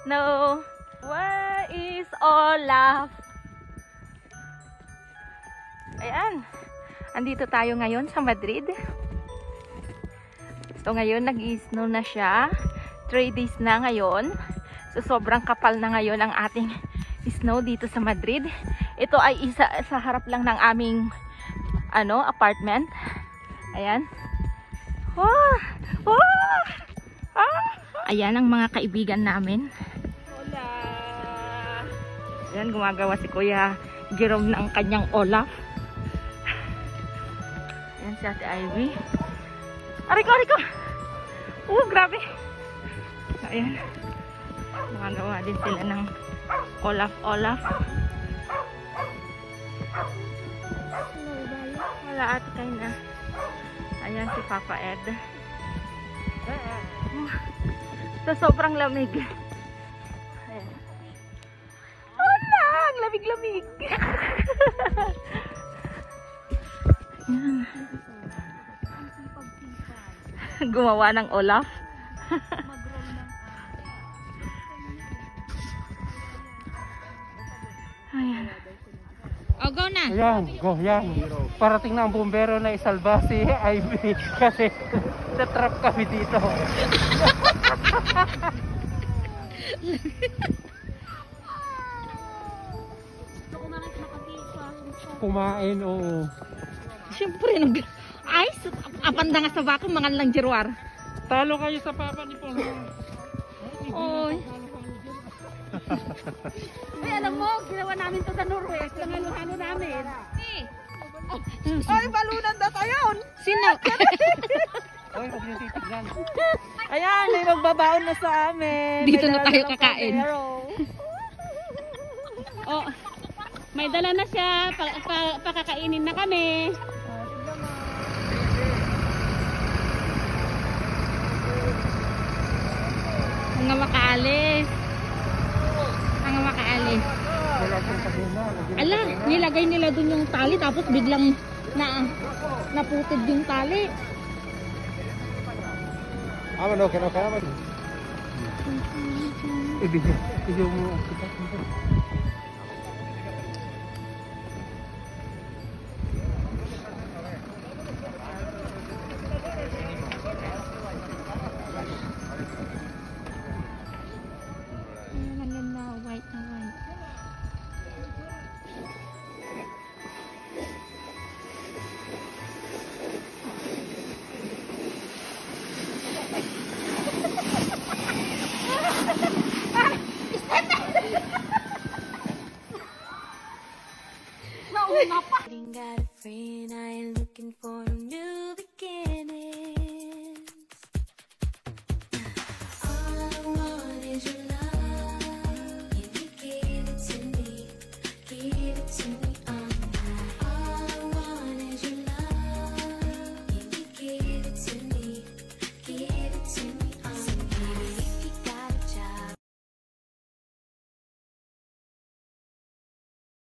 snow. Where is Olaf? Ayan. Andito tayo ngayon sa Madrid. So ngayon nag-i-snow na siya. 3 days na ngayon. So sobrang kapal na ngayon ang ating snow dito sa Madrid. Ito ay isa sa harap lang ng aming apartment. Ayan. Oh! Oh! Ah! Ayan ang mga kaibigan namin. Hola! Ayan, gumagawa si Kuya Jerome ng kanyang Olaf. Ayan si Ate Ivy. Ariko! Oh, grabe! Ayan. Gumagawa din sila ng Olaf. Wala ate kayo na. Ayan si Papa Ed. So, sobrang lamig. Ayan. Wala! Ang lamig-lamig! Gumawa ng Olaf. Ayan. O, go na! Ayan, go, yan. Parating na ang bumbero na isalba si Ivy kasi natrap kami dito. Kumain, oo. Siyempre, ay, apanda nga sa bako, mga lang jirwar. Talo kayo sa papa ni Paul. Oy. Ay, alam mo, ginawa namin to sa Norway. Ang halo-halo namin. Ay, balunan na tayo. Sino? Oy, huwag niyo titignan. Ayan, may magbabaon na sa amin. Dito na tayo kakain. Oh, may dala na siya. Pakakainin na kami. Mga makaalis. Wala siyang kabina. Ala, nilagay nila dun yung tali tapos biglang naputid yung tali. No, que no quedaba. Ibigay mo. Got a friend, I ain't looking for a new